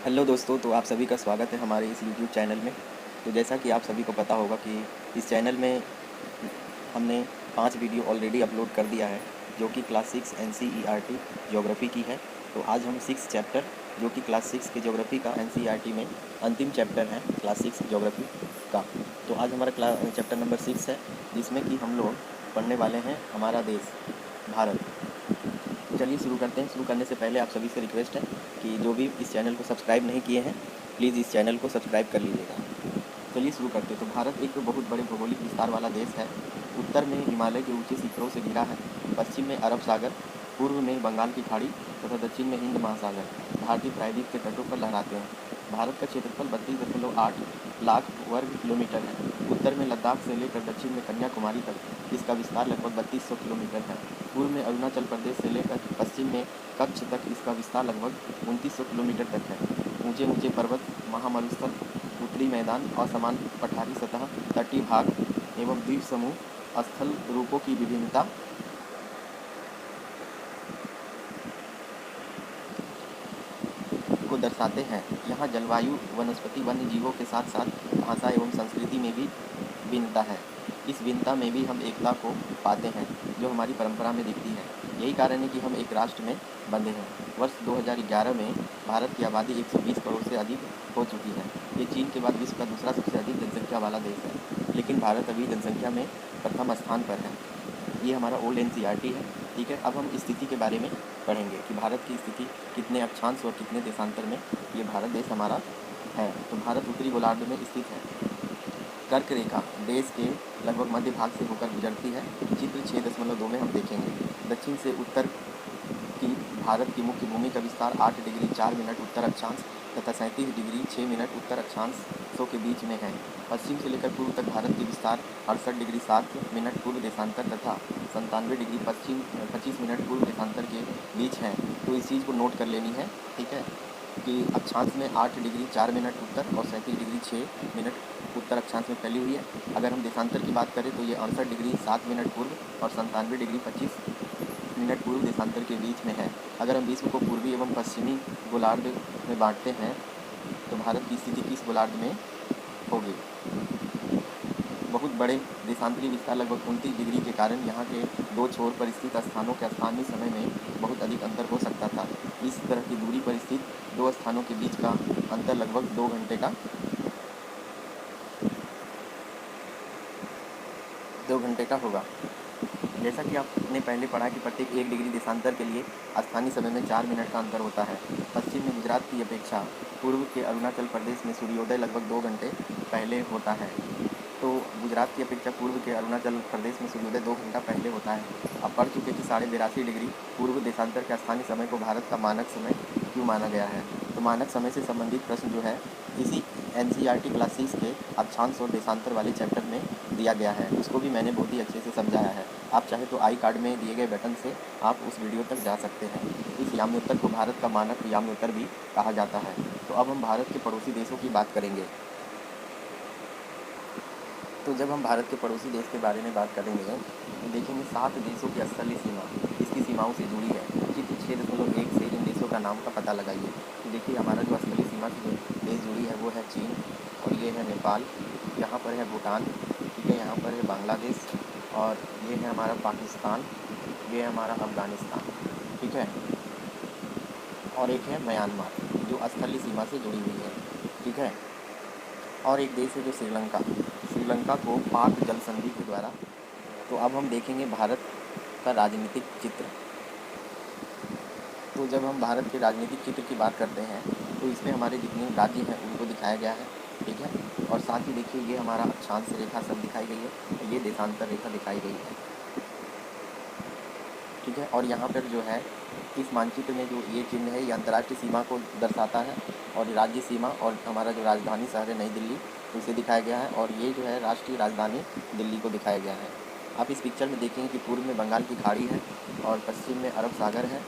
Hello दोस्तों, तो आप सभी का स्वागत है हमारे इस यूट्यूब चैनल में। तो जैसा कि आप सभी को पता होगा कि इस चैनल में हमने 5 वीडियो ऑलरेडी अपलोड कर दिया है, जो कि क्लास 6 NCERT ज्योग्राफी की है। तो आज हम 6 चैप्टर, जो कि क्लास 6 के ज्योग्राफी का NCERT में अंतिम चैप्टर है क्लास 6 ज्योग्राफी का। तो आज हमारा चैप्टर नंबर 6 है, जिसमें कि हम लोग पढ़ने वाले हैं हमारा देश भारत। तो चलिए शुरू करते हैं। शुरू करने से पहले आप सभी से रिक्वेस्ट है कि जो भी इस चैनल को सब्सक्राइब नहीं किए हैं, प्लीज़ इस चैनल को सब्सक्राइब कर लीजिएगा। चलिए शुरू करते हैं। तो भारत एक बहुत बड़े भौगोलिक विस्तार वाला देश है। उत्तर में हिमालय के ऊंचे शिखरों से घिरा है, पश्चिम में अरब सागर, पूर्व में बंगाल की खाड़ी तथा दक्षिण में हिंद महासागर भारतीय प्रायद्वीप के तटों पर लहराते हैं। भारत का क्षेत्रफल 32.8 लाख वर्ग किलोमीटर है। उत्तर में लद्दाख से लेकर दक्षिण में कन्याकुमारी तक इसका विस्तार लगभग 3200 किलोमीटर है। पूर्व में अरुणाचल प्रदेश से लेकर पश्चिम में कच्छ तक इसका विस्तार लगभग 2900 किलोमीटर तक है। ऊंचे ऊंचे पर्वत, महामरुस्थल, उत्तरी मैदान, असमान पठारी सतह, तटीय भाग एवं द्वीप समूह स्थल रूपों की विभिन्नता को दर्शाते हैं। यहाँ जलवायु, वनस्पति, वन्य जीवों के साथ साथ भाषा एवं संस्कृति में भी भिन्नता है। इस भिन्नता में भी हम एकता को पाते हैं, जो हमारी परंपरा में दिखती है। यही कारण है कि हम एक राष्ट्र में बंधे हैं। वर्ष 2011 में भारत की आबादी 120 करोड़ से अधिक हो चुकी है। ये चीन के बाद विश्व का दूसरा सबसे अधिक जनसंख्या वाला देश है, लेकिन भारत अभी जनसंख्या में प्रथम स्थान पर है। ये हमारा ओल्ड NCERT है। ठीक है, अब हम स्थिति के बारे में पढ़ेंगे कि भारत की स्थिति कितने अक्षांश और कितने देशांतर में ये भारत देश हमारा है। तो भारत उत्तरी गोलार्ध में स्थित है। कर्क रेखा देश के लगभग मध्य भाग से होकर गुजरती है। चित्र 6.2 में हम देखेंगे। दक्षिण से उत्तर की भारत की मुख्य भूमि का विस्तार 8 डिग्री 4 मिनट उत्तर अक्षांश तथा 37 डिग्री 6 मिनट उत्तर अक्षांशों के बीच में है। पश्चिम से लेकर पूर्व तक भारत की विस्तार 68 डिग्री 7 मिनट पूर्व देशांतर तथा 97 डिग्री 25 मिनट पूर्व देशांतर के बीच है। तो इस चीज़ को नोट कर लेनी है, ठीक है, कि अक्षांश में 8 डिग्री 4 मिनट उत्तर और 37 डिग्री 6 मिनट उत्तर अक्षांश में फैली हुई है। अगर हम देशांतर की बात करें तो ये 68 डिग्री 7 मिनट पूर्व और 97 डिग्री 25 मिनट पूर्व देशांतर के बीच में है। अगर हम विश्व को पूर्वी एवं पश्चिमी गोलार्ध में बांटते हैं तो भारत की स्थिति किस गोलार्ध में होगी? बहुत बड़े देशांतरी विस्तार लगभग 29 डिग्री के कारण यहाँ के दो छोर पर स्थित स्थानों के स्थानीय समय में बहुत अधिक अंतर हो सकता था। इस तरह की दूरी पर स्थित दो स्थानों के बीच का अंतर लगभग 2 घंटे का होगा। जैसा कि आपने पहले पढ़ा कि प्रत्येक 1 डिग्री देशांतर के लिए स्थानीय समय में 4 मिनट का अंतर होता है। पश्चिम में गुजरात की अपेक्षा पूर्व के अरुणाचल प्रदेश में सूर्योदय लगभग 2 घंटे पहले होता है। तो गुजरात की अपेक्षा पूर्व के अरुणाचल प्रदेश में सूर्योदय 2 घंटा पहले होता है। अब पढ़ चुके कि 82.5 डिग्री पूर्व देशांतर के स्थानीय समय को भारत का मानक समय क्यों माना गया है। तो मानक समय से संबंधित प्रश्न जो है इसी NCERT क्लास 6 के अक्षांश और देशांतर वाले चैप्टर में दिया गया है। उसको भी मैंने बहुत ही अच्छे से समझाया है। आप चाहे तो आई कार्ड में दिए गए बटन से आप उस वीडियो तक जा सकते हैं। इस याम्योत्तर को भारत का मानक याम्योत्तर भी कहा जाता है। तो अब हम भारत के पड़ोसी देशों की बात करेंगे। तो जब हम भारत के पड़ोसी देश के बारे में बात करेंगे तो देखेंगे 7 देशों की स्थलीय सीमा इसकी सीमाओं से जुड़ी है। चित्र 6.1 से इन देशों का नाम का पता लगाइए। तो देखिए हमारा जो स्थलीय सीमा से जो देश जुड़ी है वो है चीन, और ये है नेपाल, यहाँ पर है भूटान, ठीक है, यहाँ पर है बांग्लादेश, और ये है हमारा पाकिस्तान, ये है हमारा अफ़गानिस्तान, ठीक है, और एक है म्यांमार जो स्थलीय सीमा से जुड़ी हुई है, ठीक है। और एक देश है जो श्रीलंका को पाक जल संधि के द्वारा। तो अब हम देखेंगे भारत का राजनीतिक चित्र। तो जब हम भारत के राजनीतिक चित्र की बात करते हैं तो इसमें हमारे जितने राज्य हैं उनको दिखाया गया है, ठीक है, और साथ ही देखिए ये हमारा अक्षांश रेखा सब दिखाई गई है, ये देशांतर रेखा दिखाई गई है, ठीक है। और यहाँ पर जो है इस मानचित्र में जो ये चिन्ह है ये अंतर्राष्ट्रीय सीमा को दर्शाता है, और राज्य सीमा और हमारा जो राजधानी शहर है नई दिल्ली उसे दिखाया गया है, और ये जो है राष्ट्रीय राजधानी दिल्ली को दिखाया गया है। आप इस पिक्चर में देखेंगे कि पूर्व में बंगाल की खाड़ी है और पश्चिम में अरब सागर है,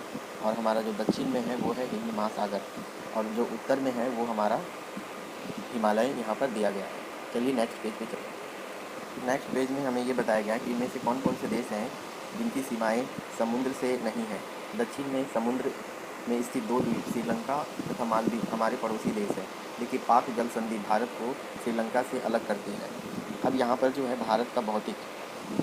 और हमारा जो दक्षिण में है वो है हिंद महासागर, और जो उत्तर में है वो हमारा हिमालय यहाँ पर दिया गया है। चलिए नेक्स्ट पेज पे चलिए। नेक्स्ट पेज में हमें ये बताया गया कि इनमें से कौन कौन से देश हैं जिनकी सीमाएं समुद्र से नहीं हैं। दक्षिण में समुद्र में स्थित दो द्वीप श्रीलंका तथा मालदीव हमारे पड़ोसी देश हैं। देखिए, पाक जल संधि भारत को श्रीलंका से अलग करती है। अब यहाँ पर जो है भारत का भौतिक,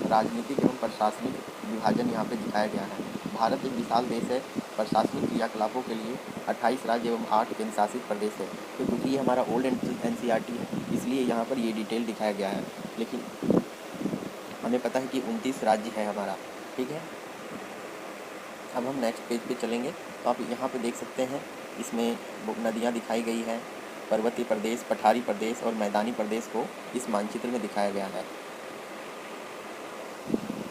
राजनीतिक एवं प्रशासनिक विभाजन यहाँ पे दिखाया गया है। भारत एक विशाल देश है। प्रशासनिक क्रियाकलापों के लिए 28 राज्य एवं 8 केंद्र शासित प्रदेश है। तो क्योंकि ये हमारा ओल्ड NCERT है, इसलिए यहाँ पर ये डिटेल दिखाया गया है। लेकिन हमें पता है कि 29 राज्य है हमारा। ठीक है, अब हम नेक्स्ट पेज पे चलेंगे तो आप यहाँ पे देख सकते हैं, इसमें नदियाँ दिखाई गई है। पर्वतीय प्रदेश, पठारी प्रदेश और मैदानी प्रदेश को इस मानचित्र में दिखाया गया है।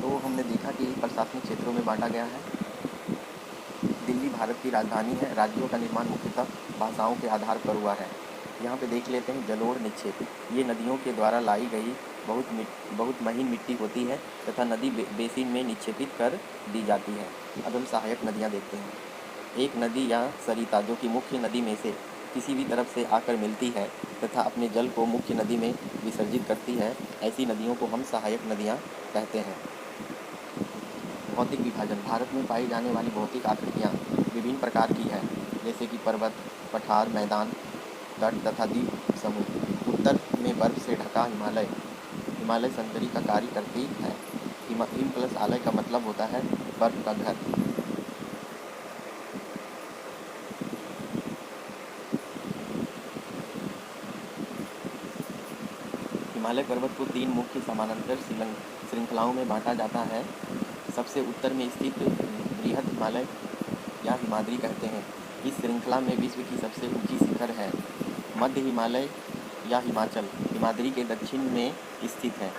तो हमने देखा कि प्रशासनिक क्षेत्रों में बांटा गया है। दिल्ली भारत की राजधानी है। राज्यों का निर्माण मुख्यतः भाषाओं के आधार पर हुआ है। यहाँ पे देख लेते हैं जलोढ़ निक्षेप। ये नदियों के द्वारा लाई गई बहुत महीन मिट्टी होती है तथा नदी बेसिन में निक्षेपित कर दी जाती है। अब हम सहायक नदियाँ देखते हैं। एक नदी या सरिता जो कि मुख्य नदी में से किसी भी तरफ से आकर मिलती है तथा अपने जल को मुख्य नदी में विसर्जित करती है, ऐसी नदियों को हम सहायक नदियाँ कहते हैं। भौतिक विभाजन। भारत में पाई जाने वाली भौतिक आकृतियाँ विभिन्न प्रकार की है, जैसे कि पर्वत, पठार, मैदान, तट तथा द्वीप समूह। उत्तर में बर्फ से ढका हिमालय संतरी का कार्य करती है। हिम प्लस आलय का मतलब होता है बर्फ का घर। हिमालय पर्वत को 3 मुख्य समानांतर श्रृंखलाओं में बांटा जाता है। सबसे उत्तर में स्थित बृहद हिमालय या हिमाद्री कहते हैं। इस श्रृंखला में विश्व की सबसे ऊंची शिखर है। मध्य हिमालय या हिमाचल हिमाद्री के दक्षिण में स्थित है।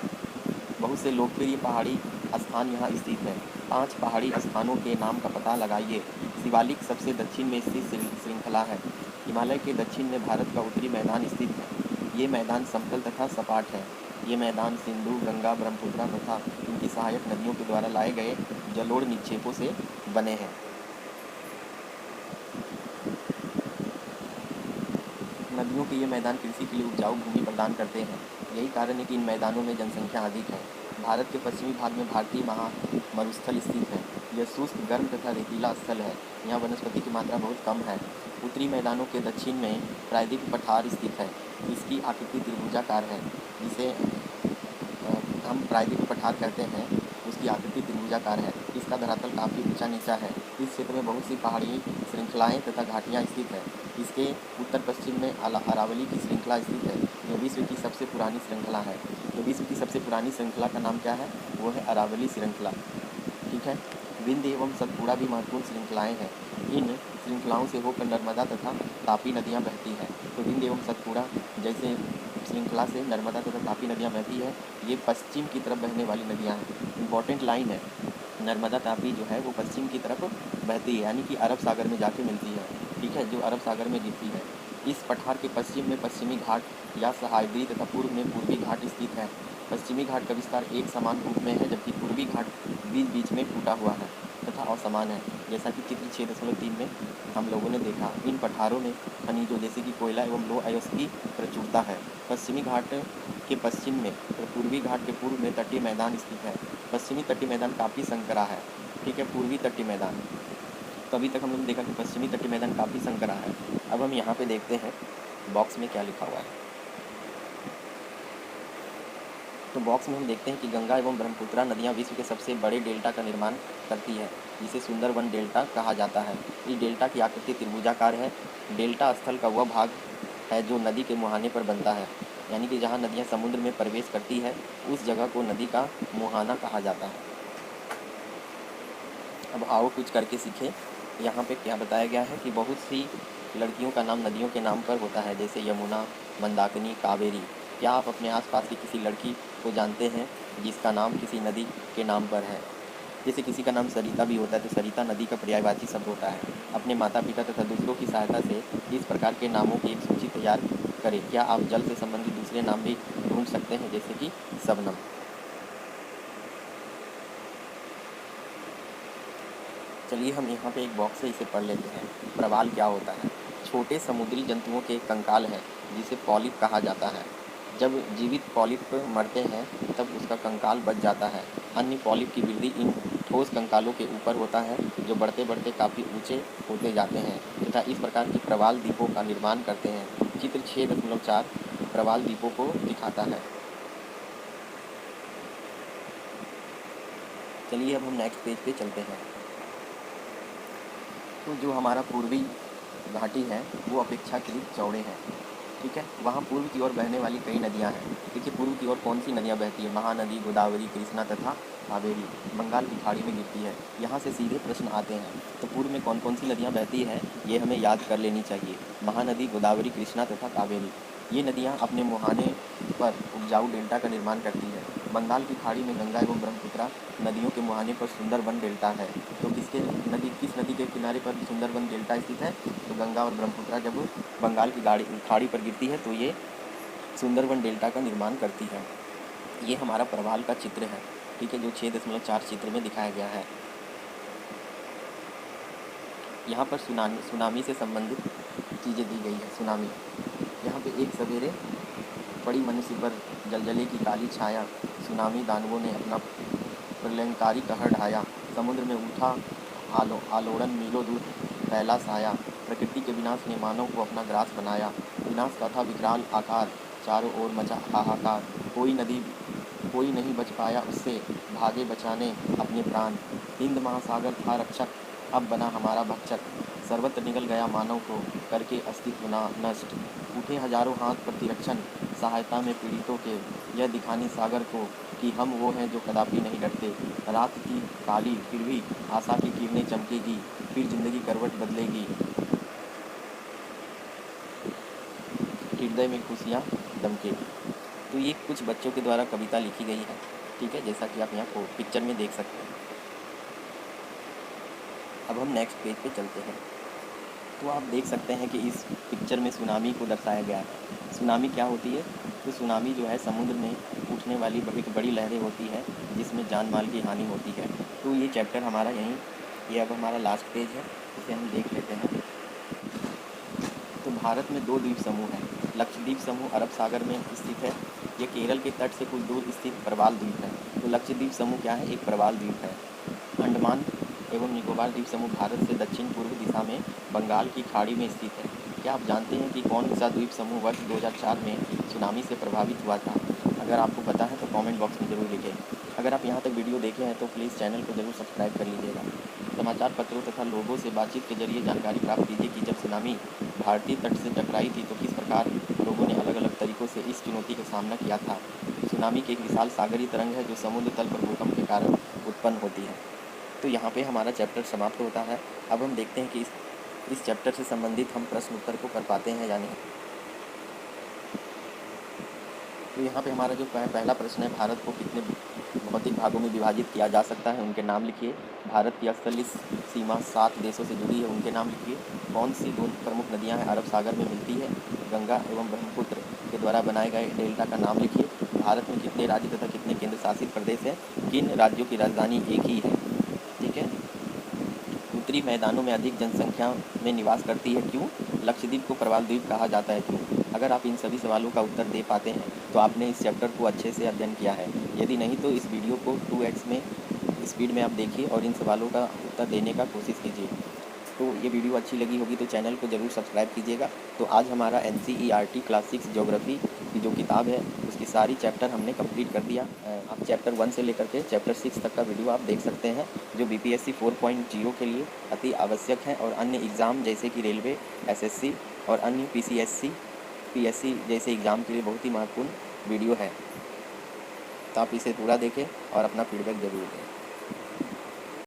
बहुत से लोकप्रिय पहाड़ी स्थान यहाँ स्थित हैं। 5 पहाड़ी स्थानों के नाम का पता लगाइए। शिवालिक सबसे दक्षिण में स्थित श्रृंखला है। हिमालय के दक्षिण में भारत का उत्तरी मैदान स्थित है। ये मैदान समतल तथा सपाट है। ये मैदान सिंधु, गंगा, ब्रह्मपुत्र तथा इनकी सहायक नदियों के द्वारा लाए गए जलोढ़ निक्षेपों से बने हैं। नदियों के ये मैदान कृषि के लिए उपजाऊ भूमि प्रदान करते हैं। यही कारण है कि इन मैदानों में जनसंख्या अधिक है। भारत के पश्चिमी भाग में भारतीय मरुस्थल स्थित है। यह शुष्क, गर्म तथा रेतीला स्थल है। यहाँ वनस्पति की मात्रा बहुत कम है। उत्तरी मैदानों के दक्षिण में प्रायद्वीप पठार स्थित है। इसकी आकृति त्रिभुजाकार है, जिसे हम प्रायद्वीप पठार कहते हैं। उसकी आकृति त्रिभुजाकार है। इसका धरातल काफ़ी ऊंचा नीचा है। इस क्षेत्र में बहुत सी पहाड़ी श्रृंखलाएं तथा घाटियां स्थित है। इसके उत्तर पश्चिम में अरावली की श्रृंखला स्थित है। यह विश्व की सबसे पुरानी श्रृंखला है। तो विश्व की सबसे पुरानी श्रृंखला का नाम क्या है? वो है अरावली श्रृंखला। ठीक है। विंध्य एवं सतपुड़ा भी महत्वपूर्ण श्रृंखलाएँ हैं। इन श्रृंखलाओं से होकर नर्मदा तथा तापी नदियाँ बहती हैं। तो विंध्य एवं सतपुड़ा जैसे श्रृंखला से नर्मदा तथा तापी नदियाँ बहती है। ये पश्चिम की तरफ बहने वाली नदियाँ हैं। इम्पॉर्टेंट लाइन है, नर्मदा तापी जो है वो पश्चिम की तरफ बहती है, यानी कि अरब सागर में जाके मिलती है। ठीक है, जो अरब सागर में गिरती है। इस पठार के पश्चिम में पश्चिमी घाट या सहायद्री तथा पूर्व में पूर्वी घाट स्थित है। पश्चिमी घाट का विस्तार एक समान रूप में है, जबकि पूर्वी घाट बीच बीच में टूटा हुआ है तथा असमान है, जैसा कि चित्र 6.3 में हम लोगों ने देखा। इन पठारों में खनिजों जैसे कि कोयला एवं लौह अयस्क की प्रचुरता है। पश्चिमी घाट के पश्चिम में और पूर्वी घाट के पूर्व में तटीय मैदान स्थित है। पश्चिमी तटीय मैदान काफ़ी संकरा है। ठीक है, पूर्वी तटीय मैदान, तो अभी तक हम लोग ने देखा कि पश्चिमी तटीय मैदान काफ़ी संकरा है। अब हम यहाँ पे देखते हैं बॉक्स में क्या लिखा हुआ है। तो बॉक्स में हम देखते हैं कि गंगा एवं ब्रह्मपुत्रा नदियाँ विश्व के सबसे बड़े डेल्टा का निर्माण करती है, जिसे सुंदरवन डेल्टा कहा जाता है। इस डेल्टा की आकृति त्रिभुजाकार है। डेल्टा स्थल का वह भाग है जो नदी के मुहाने पर बनता है, यानी कि जहाँ नदियाँ समुद्र में प्रवेश करती है उस जगह को नदी का मुहाना कहा जाता है। अब आओ कुछ करके सीखें। यहाँ पे क्या बताया गया है कि बहुत सी लड़कियों का नाम नदियों के नाम पर होता है, जैसे यमुना, मंदाकिनी, कावेरी। क्या आप अपने आसपास की किसी लड़की को जानते हैं जिसका नाम किसी नदी के नाम पर है? जैसे किसी का नाम सरिता भी होता है, तो सरिता नदी का पर्यायवाची शब्द होता है। अपने माता पिता तथा दूसरों की सहायता से इस प्रकार के नामों की एक सूची तैयार करें। क्या आप जल से संबंधित दूसरे नाम भी ढूंढ सकते हैं, जैसे कि शबनम? चलिए हम यहाँ पे एक बॉक्स है, इसे पढ़ लेते हैं। प्रवाल क्या होता है? छोटे समुद्री जंतुओं के कंकाल है, जिसे पॉलिप कहा जाता है। जब जीवित पॉलिप मरते हैं तब उसका कंकाल बच जाता है। अन्य पॉलिप की वृद्धि इन ठोस कंकालों के ऊपर होता है, जो बढ़ते बढ़ते काफ़ी ऊंचे होते जाते हैं तथा इस प्रकार की प्रवाल द्वीपों का निर्माण करते हैं। चित्र 6.4 प्रवाल द्वीपों को दिखाता है। चलिए अब हम नेक्स्ट पेज पे चलते हैं। तो जो हमारा पूर्वी घाटी है वो अपेक्षाकृत चौड़े हैं, ठीक है। वहाँ पूर्व की ओर बहने वाली कई नदियाँ हैं। देखिए पूर्व की ओर कौन सी नदियाँ बहती है? महानदी, गोदावरी, कृष्णा तथा कावेरी बंगाल की खाड़ी में गिरती है। यहाँ से सीधे प्रश्न आते हैं। तो पूर्व में कौन कौन सी नदियाँ बहती हैं ये हमें याद कर लेनी चाहिए। महानदी, गोदावरी, कृष्णा तथा कावेरी। ये नदियाँ अपने मुहाने पर उपजाऊ डेल्टा का निर्माण करती है। बंगाल की खाड़ी में गंगा एवं ब्रह्मपुत्रा नदियों के मुहाने पर सुंदरबन डेल्टा है। तो किस नदी के किनारे पर सुंदरबन डेल्टा स्थित है? तो गंगा और ब्रह्मपुत्रा जब बंगाल की खाड़ी पर गिरती है तो ये सुंदरबन डेल्टा का निर्माण करती है। ये हमारा प्रवाल का चित्र है, ठीक है, जो 6.4 चित्र में दिखाया गया है। यहाँ पर सुनामी से संबंधित चीज़ें दी गई है। सुनामी, यहाँ पे एक सवेरे पड़ी मनुष्य पर जलजले की काली छाया, सुनामी दानवों ने अपना प्रलयंकारी कहर ढाया, समुद्र में उठा आलोड़न, मीलों दूर फैला साया, प्रकृति के विनाश ने मानव को अपना ग्रास बनाया, विनाश का था विकराल आकार, चारों ओर मचा हाहाकार, कोई नहीं बच पाया उससे, भागे बचाने अपने प्राण, हिंद महासागर था रक्षक, अब बना हमारा भक्षक, सर्वत्र निगल गया मानव को करके अस्तित्व नष्ट, उठे हजारों हाथ प्रतिरक्षण, सहायता में पीड़ितों के, यह दिखाने सागर को कि हम वो हैं जो कदापि नहीं डरते, रात की काली फिर भी आशा की किरणें चमकेगी, फिर जिंदगी करवट बदलेगी, हृदय में खुशियाँ दमकेगी। तो ये कुछ बच्चों के द्वारा कविता लिखी गई है, ठीक है, जैसा कि आप यहाँ पिक्चर में देख सकते हैं। अब हम नेक्स्ट पेज पे चलते हैं। तो आप देख सकते हैं कि इस पिक्चर में सुनामी को दर्शाया गया है। सुनामी क्या होती है? तो सुनामी जो है समुद्र में उठने वाली एक बड़ी लहरें होती है जिसमें जान माल की हानि होती है। तो ये चैप्टर हमारा ये अब हमारा लास्ट पेज है, इसे हम देख लेते हैं। तो भारत में 2 द्वीप समूह हैं। लक्षद्वीप समूह अरब सागर में स्थित है। यह केरल के तट से कुछ दूर स्थित प्रवाल द्वीप है। तो लक्षद्वीप समूह क्या है? एक प्रवाल द्वीप है। अंडमान एवं निकोबार द्वीप समूह भारत से दक्षिण पूर्व दिशा में बंगाल की खाड़ी में स्थित है। क्या आप जानते हैं कि कौन सा द्वीप समूह वर्ष 2004 में सुनामी से प्रभावित हुआ था? अगर आपको पता है तो कमेंट बॉक्स में ज़रूर लिखें। अगर आप यहाँ तक वीडियो देखे हैं तो प्लीज़ चैनल को ज़रूर सब्सक्राइब कर लीजिएगा। समाचार पत्रों तथा लोगों से बातचीत के जरिए जानकारी प्राप्त कीजिए कि जब सुनामी भारतीय तट से टकराई थी तो किस प्रकार लोगों ने अलग अलग तरीक़ों से इस चुनौती का सामना किया था। सुनामी की एक विशाल सागरीय तरंग है जो समुद्र तल पर भूकंप के कारण उत्पन्न होती है। तो यहाँ पे हमारा चैप्टर समाप्त होता है। अब हम देखते हैं कि इस चैप्टर से संबंधित हम प्रश्न उत्तर को कर पाते हैं या नहीं। तो यहाँ पे हमारा जो पहला प्रश्न है, भारत को कितने भौतिक भागों में विभाजित किया जा सकता है, उनके नाम लिखिए। भारत की स्थलीय सीमा 7 देशों से जुड़ी है, उनके नाम लिखिए। कौन सी 2 प्रमुख नदियाँ हैं अरब सागर में मिलती है? गंगा एवं ब्रह्मपुत्र के द्वारा बनाए गए डेल्टा का नाम लिखिए। भारत में कितने राज्य तथा कितने केंद्र शासित प्रदेश हैं? किन राज्यों की राजधानी एक ही है? ठीक है। उत्तरी मैदानों में अधिक जनसंख्या में निवास करती है, क्यों? लक्षद्वीप को प्रवाल द्वीप कहा जाता है, क्यों? अगर आप इन सभी सवालों का उत्तर दे पाते हैं तो आपने इस चैप्टर को अच्छे से अध्ययन किया है। यदि नहीं तो इस वीडियो को 2x में स्पीड में आप देखिए और इन सवालों का उत्तर देने का कोशिश कीजिए। तो ये वीडियो अच्छी लगी होगी तो चैनल को ज़रूर सब्सक्राइब कीजिएगा। तो आज हमारा NCERT क्लास 6 ज्योग्राफी की जो किताब है उसकी सारी चैप्टर हमने कंप्लीट कर दिया। आप चैप्टर 1 से लेकर के चैप्टर 6 तक का वीडियो आप देख सकते हैं, जो BPSC 4.0 के लिए अति आवश्यक है और अन्य एग्ज़ाम जैसे कि रेलवे, SSC और अन्य PCSC, PSC जैसे एग्ज़ाम के लिए बहुत ही महत्वपूर्ण वीडियो है। तो आप इसे पूरा देखें और अपना फीडबैक ज़रूर दें।